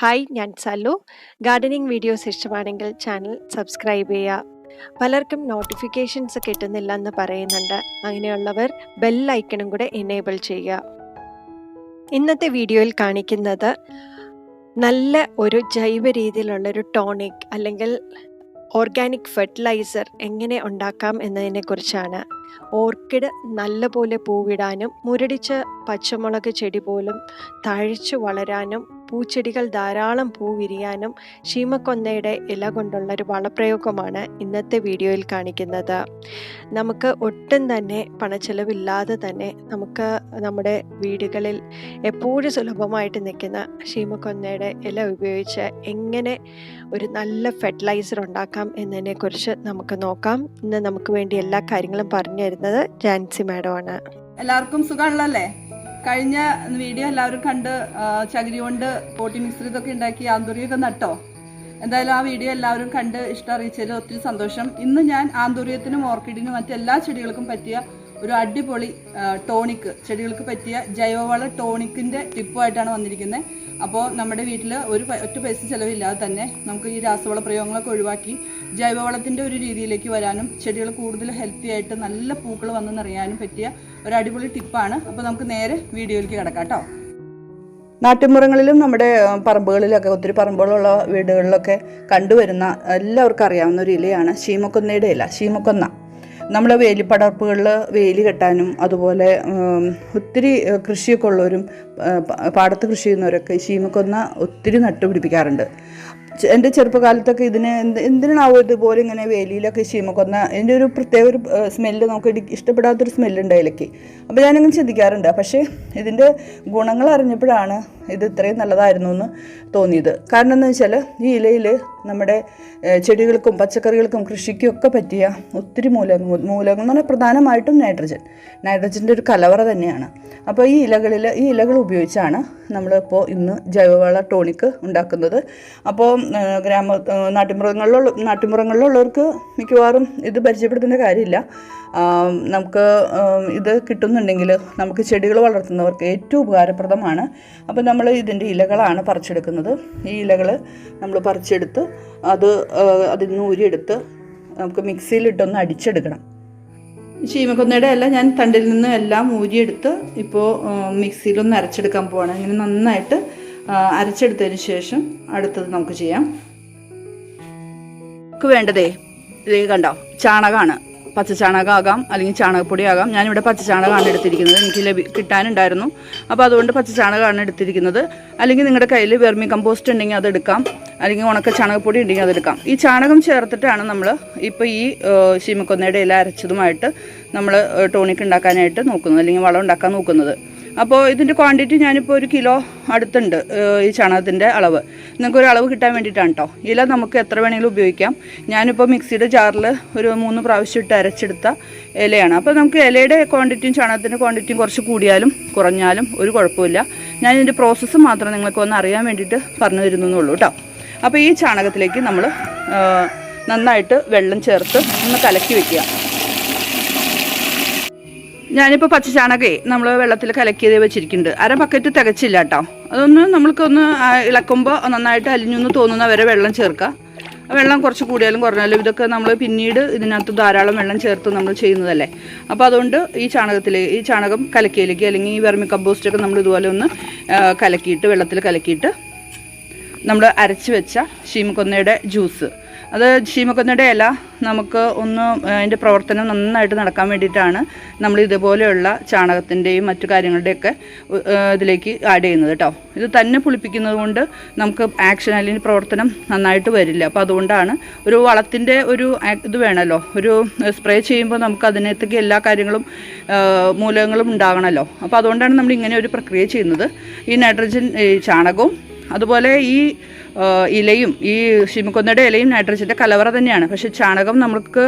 Hi, ഞാൻ Salu. Gardening videos ഇഷ്ടമാണെങ്കിൽ channel subscribe ചെയ്യുക. പലർക്കും നോട്ടിഫിക്കേഷൻസ് കിട്ടുന്നില്ല എന്ന് പറയുന്നുണ്ട്. അങ്ങനെയുള്ളവർ ബെൽ ഐക്കണും കൂടെ എനേബിൾ ചെയ്യുക. ഇന്നത്തെ വീഡിയോയിൽ കാണിക്കുന്നത് നല്ല ഒരു ജൈവ രീതിയിലുള്ളൊരു ടോണിക് അല്ലെങ്കിൽ ഓർഗാനിക് ഫെർട്ടിലൈസർ എങ്ങനെ ഉണ്ടാക്കാം എന്നതിനെക്കുറിച്ചാണ്. ഓർക്കിഡ് നല്ലപോലെ പൂവിടാനും മുരടിച്ച പച്ചമുളക് ചെടി പോലും തഴച്ചു വളരാനും പൂച്ചെടികൾ ധാരാളം പൂ വിരിയാനും ഷീമക്കൊന്നയുടെ ഇല കൊണ്ടുള്ള ഒരു വളപ്രയോഗമാണ് ഇന്നത്തെ വീഡിയോയിൽ കാണിക്കുന്നത്. നമുക്ക് ഒട്ടും തന്നെ പണച്ചെലവില്ലാതെ തന്നെ നമുക്ക് നമ്മുടെ വീടുകളിൽ എപ്പോഴും സുലഭമായിട്ട് നിൽക്കുന്ന ഷീമക്കൊന്നയുടെ ഇല ഉപയോഗിച്ച് എങ്ങനെ ഒരു നല്ല ഫെർട്ടിലൈസർ ഉണ്ടാക്കാം എന്നതിനെക്കുറിച്ച് നമുക്ക് നോക്കാം. ഇന്ന് നമുക്ക് വേണ്ടി എല്ലാ കാര്യങ്ങളും പറഞ്ഞു തരുന്നത് ജാൻസി മാഡം ആണ്. എല്ലാവർക്കും സുഖമുള്ളല്ലേ? കഴിഞ്ഞ വീഡിയോ എല്ലാവരും കണ്ട് ചകിരി കൊണ്ട് പോട്ടി മിശ്രിതമൊക്കെ ഉണ്ടാക്കി ആന്തൂറിയൊക്കെ നട്ടോ. എന്തായാലും ആ വീഡിയോ എല്ലാവരും കണ്ട് ഇഷ്ടം അറിയിച്ചതിൽ ഒത്തിരി സന്തോഷം. ഇന്ന് ഞാൻ ആന്തൂറിയത്തിനും ഓർക്കിഡിനും മറ്റെല്ലാ ചെടികൾക്കും പറ്റിയ ഒരു അടിപൊളി ടോണിക്ക്, ചെടികൾക്ക് പറ്റിയ ജൈവവള ടോണിക്കിൻ്റെ ടിപ്പുമായിട്ടാണ് വന്നിരിക്കുന്നത്. അപ്പോൾ നമ്മുടെ വീട്ടിൽ ഒറ്റ പൈസ ചിലവില്ലാതെ തന്നെ നമുക്ക് ഈ രാസവള പ്രയോഗങ്ങളൊക്കെ ഒഴിവാക്കി ജൈവവളത്തിൻ്റെ ഒരു രീതിയിലേക്ക് വരാനും ചെടികൾ കൂടുതൽ ഹെൽത്തി ആയിട്ട് നല്ല പൂക്കൾ വന്ന് നിറയാനും പറ്റിയ ഒരു അടിപൊളി ടിപ്പാണ്. അപ്പോൾ നമുക്ക് നേരെ വീഡിയോയിലേക്ക് കിടക്കാം കേട്ടോ. നാട്ടുമ്പുറങ്ങളിലും നമ്മുടെ പറമ്പുകളിലൊക്കെ ഒത്തിരി പറമ്പുകളുള്ള വീടുകളിലൊക്കെ കണ്ടുവരുന്ന എല്ലാവർക്കും അറിയാവുന്ന ഒരു ഇലയാണ് ഷീമക്കൊന്നയുടെ ഇല. ഷീമക്കൊന്ന നമ്മൾ വേലിപ്പടർപ്പുകളിൽ വേലി കെട്ടാനും അതുപോലെ ഒത്തിരി കൃഷിയൊക്കെ ഉള്ളവരും പാടത്ത് കൃഷി ചെയ്യുന്നവരൊക്കെ ഷീമക്കൊന്ന ഒത്തിരി നട്ടുപിടിപ്പിക്കാറുണ്ട്. എൻ്റെ ചെറുപ്പകാലത്തൊക്കെ ഇതിന് എന്തിനാണാവോ ഇതുപോലെ ഇങ്ങനെ വേലിയിലൊക്കെ ഷീമക്കൊന്ന ഇതിൻ്റെ ഒരു പ്രത്യേക ഒരു സ്മെല്ല് നമുക്ക് ഇഷ്ടപ്പെടാത്തൊരു സ്മെല്ലുണ്ട് ഇലയ്ക്ക്. അപ്പോൾ ഞാനിങ്ങനെ ചിന്തിക്കാറുണ്ട്. പക്ഷേ ഇതിൻ്റെ ഗുണങ്ങൾ അറിഞ്ഞപ്പോഴാണ് ഇത് ഇത്രയും നല്ലതായിരുന്നു എന്ന് തോന്നിയത്. കാരണം എന്താണെന്ന് വെച്ചാൽ ഈ ഇലയിൽ നമ്മുടെ ചെടികൾക്കും പച്ചക്കറികൾക്കും കൃഷിക്കും ഒക്കെ പറ്റിയ ഒത്തിരി മൂലകങ്ങൾ എന്ന് പറഞ്ഞാൽ പ്രധാനമായിട്ടും നൈട്രജൻ്റെ ഒരു കലവറ തന്നെയാണ്. അപ്പോൾ ഈ ഇലകൾ ഉപയോഗിച്ചാണ് നമ്മളിപ്പോൾ ഇന്ന് ജൈവവള ടോണിക്ക് ഉണ്ടാക്കുന്നത്. അപ്പോൾ നാട്ടുമ്പുറങ്ങളിലുള്ളവർക്ക് മിക്കവാറും ഇത് പരിചയപ്പെടുത്തേണ്ട കാര്യമില്ല. നമുക്ക് ഇത് കിട്ടുന്നുണ്ടെങ്കിൽ നമുക്ക് ചെടികൾ വളർത്തുന്നവർക്ക് ഏറ്റവും ഉപകാരപ്രദമാണ്. അപ്പോൾ നമ്മൾ ഇതിൻ്റെ ഇലകളാണ് പറിച്ചെടുക്കുന്നത്. ഈ ഇലകൾ നമ്മൾ പറിച്ചെടുത്ത് അതിൽ നിന്ന് ഊരിയെടുത്ത് നമുക്ക് മിക്സിയിലിട്ടൊന്ന് അടിച്ചെടുക്കണം. ഷീമക്കൊന്നയുടെ എല്ലാം ഞാൻ തണ്ടിൽ നിന്ന് എല്ലാം ഊരിയെടുത്ത് ഇപ്പോൾ മിക്സിയിലൊന്ന് അരച്ചെടുക്കാൻ പോവാണ്. ഇങ്ങനെ നന്നായിട്ട് അരച്ചെടുത്തതിന് ശേഷം അടുത്തത് നമുക്ക് ചെയ്യാം. നമുക്ക് വേണ്ടതേ ഇത് കണ്ടോ, ചാണകമാണ്. പച്ച ചാണകമാകാം അല്ലെങ്കിൽ ചാണകപ്പൊടി ആകാം. ഞാനിവിടെ പച്ച ചാണകമാണ് എടുത്തിരിക്കുന്നത്. എനിക്ക് കിട്ടാനുണ്ടായിരുന്നു. അപ്പോൾ അതുകൊണ്ട് പച്ച ചാണകമാണ് എടുത്തിരിക്കുന്നത്. അല്ലെങ്കിൽ നിങ്ങളുടെ കയ്യിൽ വെർമി കമ്പോസ്റ്റ് ഉണ്ടെങ്കിൽ അതെടുക്കാം, അല്ലെങ്കിൽ ഉണക്ക ചാണകപ്പൊടി ഉണ്ടെങ്കിൽ അതെടുക്കാം. ഈ ചാണകം ചേർത്തിട്ടാണ് നമ്മൾ ഇപ്പോൾ ഈ ഷീമക്കൊന്നയുടെ ഇല അരച്ചതുമായിട്ട് നമ്മൾ ടോണിക്ക് ഉണ്ടാക്കാനായിട്ട് നോക്കുന്നത്, അല്ലെങ്കിൽ വളം ഉണ്ടാക്കാൻ നോക്കുന്നത്. അപ്പോൾ ഇതിൻ്റെ ക്വാണ്ടിറ്റി ഞാനിപ്പോൾ 1 കിലോ അടുത്തുണ്ട്. ഈ ചാണകത്തിൻ്റെ അളവ് നിങ്ങൾക്കൊരു അളവ് കിട്ടാൻ വേണ്ടിയിട്ടാണ് കേട്ടോ. ഇല നമുക്ക് എത്ര വേണമെങ്കിലും ഉപയോഗിക്കാം. ഞാനിപ്പോൾ മിക്സിയുടെ ജാറിൽ ഒരു 3 പ്രാവശ്യം ഇട്ട് അരച്ചെടുത്ത ഇലയാണ്. അപ്പോൾ നമുക്ക് ഇലയുടെ ക്വാണ്ടിറ്റിയും ചാണകത്തിൻ്റെ ക്വാണ്ടിറ്റിയും കുറച്ച് കൂടിയാലും കുറഞ്ഞാലും ഒരു കുഴപ്പമില്ല. ഞാനിതിൻ്റെ പ്രോസസ്സ് മാത്രം നിങ്ങൾക്ക് ഒന്ന് അറിയാൻ വേണ്ടിയിട്ട് പറഞ്ഞു തരുന്നുള്ളൂ കേട്ടോ. അപ്പോൾ ഈ ചാണകത്തിലേക്ക് നമ്മൾ നന്നായിട്ട് വെള്ളം ചേർത്ത് ഒന്ന് കലക്കി വെക്കുക. ഞാനിപ്പോൾ പച്ച ചാണകേ നമ്മൾ വെള്ളത്തിൽ കലക്കിയത് വെച്ചിരിക്കുന്നുണ്ട്. 1/2 ബക്കറ്റ് തികച്ചില്ല കേട്ടോ. അതൊന്ന് നമ്മൾക്കൊന്ന് ഇളക്കുമ്പോൾ നന്നായിട്ട് അലിഞ്ഞൊന്ന് തോന്നുന്ന വരെ വെള്ളം ചേർക്കുക. വെള്ളം കുറച്ച് കൂടിയാലും കുറഞ്ഞാലും ഇതൊക്കെ നമ്മൾ പിന്നീട് ഇതിനകത്ത് ധാരാളം വെള്ളം ചേർത്ത് നമ്മൾ ചെയ്യുന്നതല്ലേ. അപ്പോൾ അതുകൊണ്ട് ഈ ചാണകം കലക്കിയിലേക്ക് അല്ലെങ്കിൽ ഈ വെർമി കമ്പോസ്റ്റൊക്കെ നമ്മൾ ഇതുപോലെ ഒന്ന് കലക്കിയിട്ട് വെള്ളത്തിൽ കലക്കിയിട്ട് നമ്മൾ അരച്ച് വെച്ച ഷീമക്കൊന്നയുടെ ജ്യൂസ്, അത് ഷീമക്കൊന്നയുടെ ഇല നമുക്ക് ഒന്ന് അതിൻ്റെ പ്രവർത്തനം നന്നായിട്ട് നടക്കാൻ വേണ്ടിയിട്ടാണ് നമ്മൾ ഇതുപോലെയുള്ള ചാണകത്തിൻ്റെയും മറ്റു കാര്യങ്ങളുടെയൊക്കെ ഇതിലേക്ക് ആഡ് ചെയ്യുന്നത് കേട്ടോ. ഇത് തന്നെ പുളിപ്പിക്കുന്നത് കൊണ്ട് നമുക്ക് ആക്ഷൻ അല്ലെങ്കിൽ പ്രവർത്തനം നന്നായിട്ട് വരില്ല. അപ്പോൾ അതുകൊണ്ടാണ് ഒരു വളത്തിൻ്റെ ഒരു ഇത് വേണമല്ലോ, ഒരു സ്പ്രേ ചെയ്യുമ്പോൾ നമുക്ക് അതിനകത്തേക്ക് എല്ലാ കാര്യങ്ങളും മൂലകങ്ങളും ഉണ്ടാകണമല്ലോ. അപ്പോൾ അതുകൊണ്ടാണ് നമ്മൾ ഇങ്ങനെ ഒരു പ്രക്രിയ ചെയ്യുന്നത്. ഈ നൈട്രജൻ ചാണകവും അതുപോലെ ഈ ഇലയും ഈ ഷീമക്കൊന്നയുടെ ഇലയും നൈട്രജൻ്റെ കലവറ തന്നെയാണ്. പക്ഷേ ചാണകം നമുക്ക്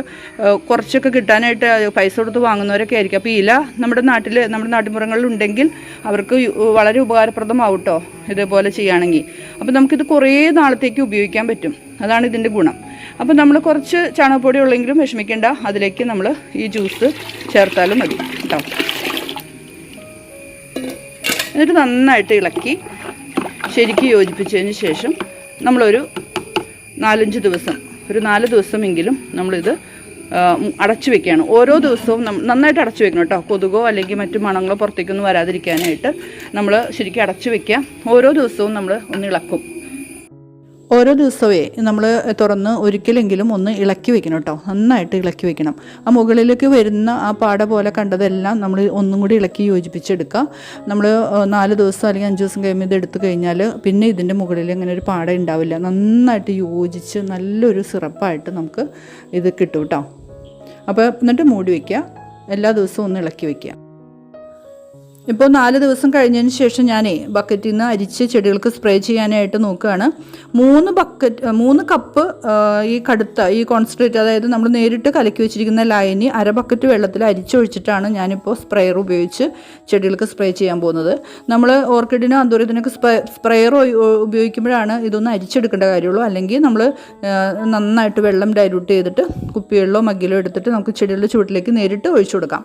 കുറച്ചൊക്കെ കിട്ടാനായിട്ട് പൈസ കൊടുത്ത് വാങ്ങുന്നവരൊക്കെ ആയിരിക്കും. അപ്പോൾ ഇല നമ്മുടെ നാട്ടിൻപുറങ്ങളിൽ ഉണ്ടെങ്കിൽ അവർക്ക് വളരെ ഉപകാരപ്രദമാവും കേട്ടോ ഇതേപോലെ ചെയ്യുകയാണെങ്കിൽ. അപ്പോൾ നമുക്കിത് കുറേ നാളത്തേക്ക് ഉപയോഗിക്കാൻ പറ്റും. അതാണ് ഇതിൻ്റെ ഗുണം. അപ്പോൾ നമ്മൾ കുറച്ച് ചാണകപ്പൊടി ഉള്ളെങ്കിലും വിഷമിക്കേണ്ട, അതിലേക്ക് നമ്മൾ ഈ ജ്യൂസ് ചേർത്താലും മതി കേട്ടോ. എന്നിട്ട് നന്നായിട്ട് ഇളക്കി ശരിക്കും യോജിപ്പിച്ചതിന് ശേഷം നമ്മളൊരു 4-5 ദിവസം, ഒരു 4 ദിവസമെങ്കിലും നമ്മളിത് അടച്ചു വെക്കുകയാണ്. ഓരോ ദിവസവും നന്നായിട്ട് അടച്ചു വെക്കണം കേട്ടോ. കൊതുകോ അല്ലെങ്കിൽ മറ്റു മണങ്ങളോ പുറത്തേക്കൊന്നും വരാതിരിക്കാനായിട്ട് നമ്മൾ ശരിക്കും അടച്ചു വെക്കുക. ഓരോ ദിവസവും നമ്മൾ ഒന്ന് ഇളക്കും. ഓരോ ദിവസമേ നമ്മൾ തുറന്ന് ഒരിക്കലെങ്കിലും ഒന്ന് ഇളക്കി വെക്കണം കേട്ടോ. നന്നായിട്ട് ഇളക്കി വെക്കണം. ആ മുകളിലേക്ക് വരുന്ന ആ പാട പോലെ കണ്ടതെല്ലാം നമ്മൾ ഒന്നും കൂടി ഇളക്കി യോജിപ്പിച്ചെടുക്കുക. നമ്മൾ 4 ദിവസം അല്ലെങ്കിൽ 5 ദിവസം കഴിയുമ്പോൾ ഇത് എടുത്തു കഴിഞ്ഞാൽ പിന്നെ ഇതിൻ്റെ മുകളിൽ ഇങ്ങനെ ഒരു പാട ഉണ്ടാവില്ല. നന്നായിട്ട് യോജിച്ച് നല്ലൊരു സിറപ്പായിട്ട് നമുക്ക് ഇത് കിട്ടും കേട്ടോ. അപ്പോൾ എന്നിട്ട് മൂടി വയ്ക്കുക. എല്ലാ ദിവസവും ഒന്ന് ഇളക്കി വയ്ക്കുക. ഇപ്പോൾ 4 ദിവസം കഴിഞ്ഞതിന് ശേഷം ഞാൻ ബക്കറ്റിൽ നിന്ന് അരിച്ച് ചെടികൾക്ക് സ്പ്രേ ചെയ്യാനായിട്ട് നോക്കുകയാണ്. 3 കപ്പ് ഈ കടുത്ത ഈ കോൺസെൻട്രേറ്റ്, അതായത് നമ്മൾ നേരിട്ട് കലക്കി വെച്ചിരിക്കുന്ന ലൈനി 1/2 ബക്കറ്റ് വെള്ളത്തിൽ അരിച്ചൊഴിച്ചിട്ടാണ് ഞാനിപ്പോൾ സ്പ്രെയർ ഉപയോഗിച്ച് ചെടികൾക്ക് സ്പ്രേ ചെയ്യാൻ പോകുന്നത്. നമ്മൾ ഓർക്കിഡിനും ആന്തൂറിയത്തിനൊക്കെ സ്പ്രെയർ ഉപയോഗിക്കുമ്പോഴാണ് ഇതൊന്ന് അരിച്ചെടുക്കേണ്ട കാര്യമുള്ളൂ. അല്ലെങ്കിൽ നമ്മൾ നന്നായിട്ട് വെള്ളം ഡൈലൂട്ട് ചെയ്തിട്ട് കുപ്പികളിലോ മഗ്ഗിലോ എടുത്തിട്ട് നമുക്ക് ചെടികളുടെ ചുവട്ടിലേക്ക് നേരിട്ട് ഒഴിച്ചു കൊടുക്കാം.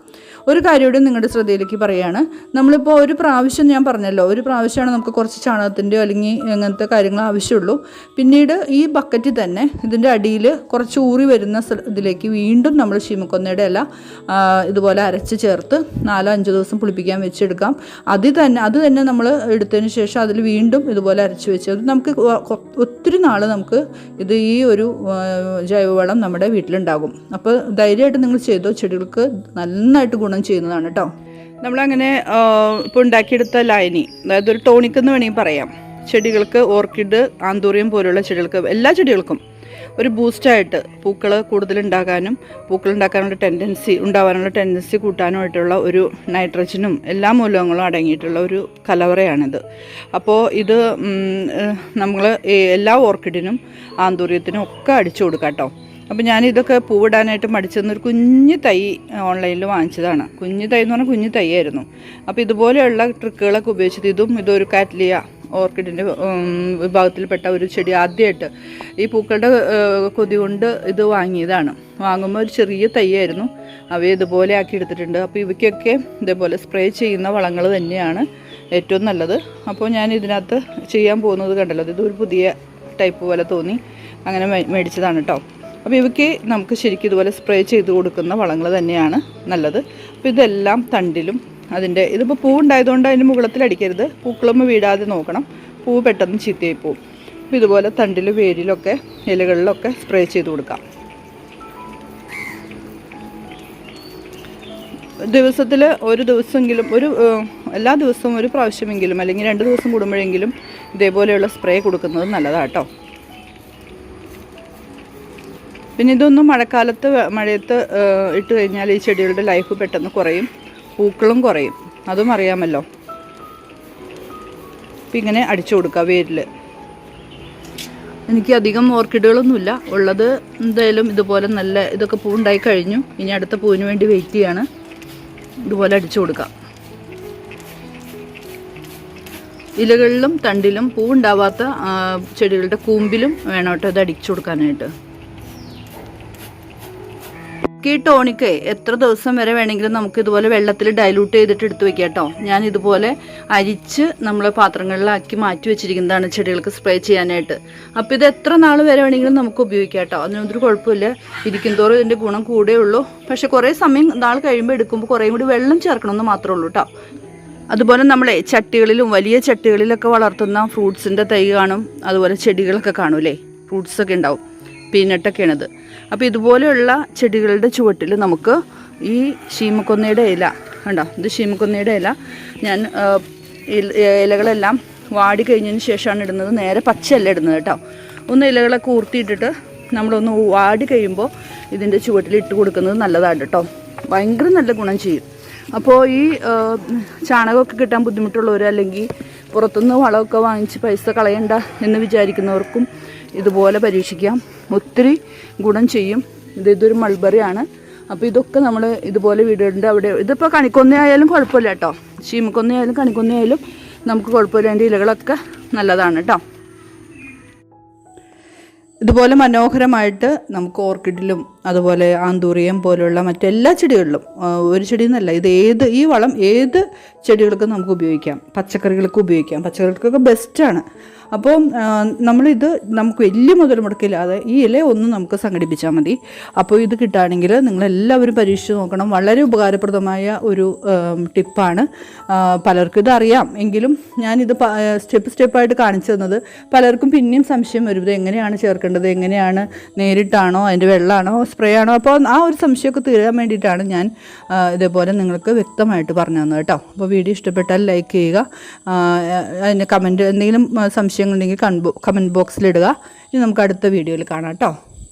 ഒരു കാര്യമൂടെ നിങ്ങളുടെ ശ്രദ്ധയിലേക്ക് പറയുകയാണ്. നമ്മളിപ്പോൾ ഒരു പ്രാവശ്യം ഞാൻ പറഞ്ഞല്ലോ, ഒരു പ്രാവശ്യമാണ് നമുക്ക് കുറച്ച് ചാണകത്തിൻ്റെയോ അല്ലെങ്കിൽ അങ്ങനത്തെ കാര്യങ്ങൾ ആവശ്യമുള്ളൂ. പിന്നീട് ഈ ബക്കറ്റിൽ തന്നെ ഇതിൻ്റെ അടിയിൽ കുറച്ച് ഊറി വരുന്ന ഇതിലേക്ക് വീണ്ടും നമ്മൾ ശീമക്കൊന്നയുടെ ഇല ഇതുപോലെ അരച്ച് ചേർത്ത് 4-5 ദിവസം പുളിപ്പിക്കാൻ വെച്ചെടുക്കാം. അത് തന്നെ നമ്മൾ എടുത്തതിന് ശേഷം അതിൽ വീണ്ടും ഇതുപോലെ അരച്ച് വെച്ച് നമുക്ക് ഒത്തിരി നാൾ നമുക്ക് ഇത് ഈ ഒരു ജൈവവളം നമ്മുടെ വീട്ടിലുണ്ടാകും. അപ്പോൾ ധൈര്യമായിട്ട് നിങ്ങൾ ചെയ്തോ, ചെടികൾക്ക് നന്നായിട്ട് ഗുണം ചെയ്യുന്നതാണ് കേട്ടോ. നമ്മളങ്ങനെ ഇപ്പോൾ ഉണ്ടാക്കിയെടുത്ത ലൈനി, അതായത് ഒരു ടോണിക് എന്ന് വേണമെങ്കിൽ പറയാം, ചെടികൾക്ക് ഓർക്കിഡ്, ആന്തൂറിയം പോലുള്ള ചെടികൾക്ക്, എല്ലാ ചെടികൾക്കും ഒരു ബൂസ്റ്റായിട്ട് പൂക്കൾ കൂടുതലുണ്ടാകാനും പൂക്കളുണ്ടാക്കാനുള്ള ഉണ്ടാകാനുള്ള ടെൻഡൻസി കൂട്ടാനുമായിട്ടുള്ള ഒരു നൈട്രജനും എല്ലാ മൂലകങ്ങളും അടങ്ങിയിട്ടുള്ള ഒരു കലവറയാണിത്. അപ്പോൾ ഇത് നമ്മൾ എല്ലാ ഓർക്കിഡിനും ആന്തൂറിയത്തിനും ഒക്കെ അടിച്ചു കൊടുക്കാം കേട്ടോ. അപ്പോൾ ഞാനിതൊക്കെ പൂവിടാനായിട്ട് മടിച്ചെന്നൊരു കുഞ്ഞു തൈ ഓൺലൈനിൽ വാങ്ങിച്ചതാണ്. കുഞ്ഞു തൈ എന്ന് പറഞ്ഞാൽ കുഞ്ഞു തൈയായിരുന്നു. അപ്പോൾ ഇതുപോലെയുള്ള ട്രിക്കുകളൊക്കെ ഉപയോഗിച്ചിട്ട് ഇതൊരു കാറ്റ്ലിയ ഓർക്കിഡിൻ്റെ വിഭാഗത്തിൽപ്പെട്ട ഒരു ചെടി ആദ്യമായിട്ട് ഈ പൂക്കളുടെ കൊതി കൊണ്ട് ഇത് വാങ്ങിയതാണ്. വാങ്ങുമ്പോൾ ഒരു ചെറിയ തൈയായിരുന്നു. അവയെ ഇതുപോലെ ആക്കി എടുത്തിട്ടുണ്ട്. അപ്പോൾ ഇവയ്ക്കൊക്കെ ഇതേപോലെ സ്പ്രേ ചെയ്യുന്ന വളങ്ങൾ തന്നെയാണ് ഏറ്റവും നല്ലത്. അപ്പോൾ ഞാൻ ഇതിനകത്ത് ചെയ്യാൻ പോകുന്നത് കണ്ടല്ലോ, ഇതൊരു പുതിയ ടൈപ്പ് പോലെ തോന്നി, അങ്ങനെ മേടിച്ചതാണ് കേട്ടോ. അപ്പോൾ ഇവയ്ക്ക് നമുക്ക് ശരിക്കും ഇതുപോലെ സ്പ്രേ ചെയ്ത് കൊടുക്കുന്ന വളങ്ങൾ തന്നെയാണ് നല്ലത്. അപ്പോൾ ഇതെല്ലാം തണ്ടിലും ഇതിപ്പോൾ പൂവുണ്ടായതുകൊണ്ട് അതിൻ്റെ മുകളത്തിൽ അടിക്കരുത്, പൂക്കളൊന്നും വീഴാതെ നോക്കണം, പൂവ് പെട്ടെന്ന് ചീത്തയായി പോവും. അപ്പോൾ ഇതുപോലെ തണ്ടിലും വേരിലൊക്കെ ഇലകളിലൊക്കെ സ്പ്രേ ചെയ്ത് കൊടുക്കാം. ദിവസത്തിൽ ഒരു ദിവസമെങ്കിലും എല്ലാ ദിവസവും ഒരു പ്രാവശ്യമെങ്കിലും അല്ലെങ്കിൽ 2 ദിവസം കൂടുമ്പോഴെങ്കിലും ഇതേപോലെയുള്ള സ്പ്രേ കൊടുക്കുന്നത് നല്ലതാണ് കേട്ടോ. പിന്നെ ഇതൊന്നും മഴയത്ത് ഇട്ട് കഴിഞ്ഞാൽ ഈ ചെടികളുടെ ലൈഫ് പെട്ടെന്ന് കുറയും, പൂക്കളും കുറയും, അതും അറിയാമല്ലോ. അപ്പം ഇങ്ങനെ അടിച്ചു കൊടുക്കുക വേരിൽ. എനിക്ക് അധികം ഓർക്കിഡുകളൊന്നുമില്ല ഉള്ളത്. എന്തായാലും ഇതുപോലെ ഇതൊക്കെ പൂവുണ്ടായി കഴിഞ്ഞു. ഇനി അടുത്ത പൂവിന് വേണ്ടി വെയിറ്റ് ചെയ്യാണ്. ഇതുപോലെ അടിച്ചു കൊടുക്കാം. ഇലകളിലും തണ്ടിലും പൂവുണ്ടാവാത്ത ചെടികളുടെ കൂമ്പിലും വേണം കേട്ടോ ഇത് അടിച്ചു കൊടുക്കാനായിട്ട്. ഈ ടോണിക്ക് എത്ര ദിവസം വരെ വേണമെങ്കിലും നമുക്ക് ഇതുപോലെ വെള്ളത്തിൽ ഡൈലൂട്ട് ചെയ്തിട്ട് എടുത്ത് വെക്കാം കേട്ടോ. ഞാൻ ഇതുപോലെ അരിച്ച് നമ്മൾ പാത്രങ്ങളിലാക്കി മാറ്റി വെച്ചിരിക്കുന്നതാണ് ചെടികൾക്ക് സ്പ്രേ ചെയ്യാനായിട്ട്. അപ്പോൾ ഇത് എത്ര നാൾ വരെ വേണമെങ്കിലും നമുക്ക് ഉപയോഗിക്കാം കേട്ടോ. അതിനൊരു കുഴപ്പമില്ല. ഇരിക്കുന്തോറും ഇതിൻ്റെ ഗുണം കൂടെ ഉള്ളൂ. പക്ഷേ കുറേ സമയം നാൾ കഴിയുമ്പോൾ എടുക്കുമ്പോൾ കുറേ കൂടി വെള്ളം ചേർക്കണമെന്ന് മാത്രമേ ഉള്ളൂ കേട്ടോ. അതുപോലെ നമ്മളെ ചട്ടികളിലും വലിയ ചട്ടികളിലൊക്കെ വളർത്തുന്ന ഫ്രൂട്ട്സിൻ്റെ തൈ കാണും, അതുപോലെ ചെടികളൊക്കെ കാണൂലേ, ഫ്രൂട്ട്സൊക്കെ ഉണ്ടാവും, പീനട്ടൊക്കെയാണിത്. അപ്പോൾ ഇതുപോലെയുള്ള ചെടികളുടെ ചുവട്ടിൽ നമുക്ക് ഈ ശീമക്കൊന്നയുടെ ഇല കണ്ടോ, ഇത് ശീമക്കൊന്നയുടെ ഇല ഞാൻ ഇലകളെല്ലാം വാടി കഴിഞ്ഞതിന് ശേഷമാണ് ഇടുന്നത്. നേരെ പച്ചയല്ല ഇടുന്നത് കേട്ടോ. ഒന്ന് ഇലകളൊക്കെ ഊർത്തിയിട്ടിട്ട് നമ്മളൊന്ന് വാടി കഴിയുമ്പോൾ ഇതിൻ്റെ ചുവട്ടിൽ ഇട്ട് കൊടുക്കുന്നത് നല്ലതാണ് കേട്ടോ. ഭയങ്കര നല്ല ഗുണം ചെയ്യും. അപ്പോൾ ഈ ചാണകമൊക്കെ കിട്ടാൻ ബുദ്ധിമുട്ടുള്ളവർ അല്ലെങ്കിൽ പുറത്തുനിന്ന് വളമൊക്കെ വാങ്ങിച്ച് പൈസ കളയണ്ട എന്ന് വിചാരിക്കുന്നവർക്കും ഇതുപോലെ പരീക്ഷിക്കാം. ഒത്തിരി ഗുണം ചെയ്യും. ഇതൊരു മൾബറിയാണ്. അപ്പോൾ ഇതൊക്കെ നമ്മൾ ഇതുപോലെ വീടുകളുടെ അവിടെ, ഇതിപ്പോൾ കണിക്കൊന്നയായാലും കുഴപ്പമില്ല കേട്ടോ, ശീമക്കൊന്നയായാലും കണിക്കൊന്നയായാലും നമുക്ക് കുഴപ്പമില്ല. അതിൻ്റെ ഇലകളൊക്കെ നല്ലതാണ് കേട്ടോ. ഇതുപോലെ മനോഹരമായിട്ട് നമുക്ക് ഓർക്കിഡിലും അതുപോലെ ആന്തൂറിയം പോലുള്ള മറ്റെല്ലാ ചെടികളിലും, ഒരു ചെടി എന്നല്ല, ഈ വളം ഏത് ചെടികൾക്കും നമുക്ക് ഉപയോഗിക്കാം, പച്ചക്കറികൾക്ക് ഉപയോഗിക്കാം, പച്ചക്കറികൾക്കൊക്കെ ബെസ്റ്റാണ്. അപ്പോൾ നമുക്ക് വലിയ മുതൽ മുടക്കില്ലാതെ ഈ ഇല ഒന്ന് നമുക്ക് സംഘടിപ്പിച്ചാൽ മതി. അപ്പോൾ ഇത് കിട്ടുകയാണെങ്കിൽ നിങ്ങളെല്ലാവരും പരീക്ഷിച്ച് നോക്കണം. വളരെ ഉപകാരപ്രദമായ ഒരു ടിപ്പാണ്. പലർക്കും ഇതറിയാം, എങ്കിലും ഞാനിത് സ്റ്റെപ്പായിട്ട് കാണിച്ചു തന്നത് പലർക്കും പിന്നെയും സംശയം വരും, ഇത് എങ്ങനെയാണ് ചേർക്കേണ്ടത്, എങ്ങനെയാണ്, നേരിട്ടാണോ, അതിൻ്റെ വെള്ളമാണോ, സ്പ്രേ ആണോ. അപ്പോൾ ആ ഒരു സംശയമൊക്കെ തീരാൻ വേണ്ടിയിട്ടാണ് ഞാൻ ഇതേപോലെ നിങ്ങൾക്ക് വ്യക്തമായിട്ട് പറഞ്ഞു തന്നത് കേട്ടോ. അപ്പോൾ വീഡിയോ ഇഷ്ടപ്പെട്ടാൽ ലൈക്ക് ചെയ്യുക, അതിൻ്റെ കമൻറ്റ് എന്തെങ്കിലും സംശയങ്ങളുണ്ടെങ്കിൽ കമൻറ്റ് ബോക്സിലിടുക. ഇനി നമുക്ക് അടുത്ത വീഡിയോയിൽ കാണാം കേട്ടോ.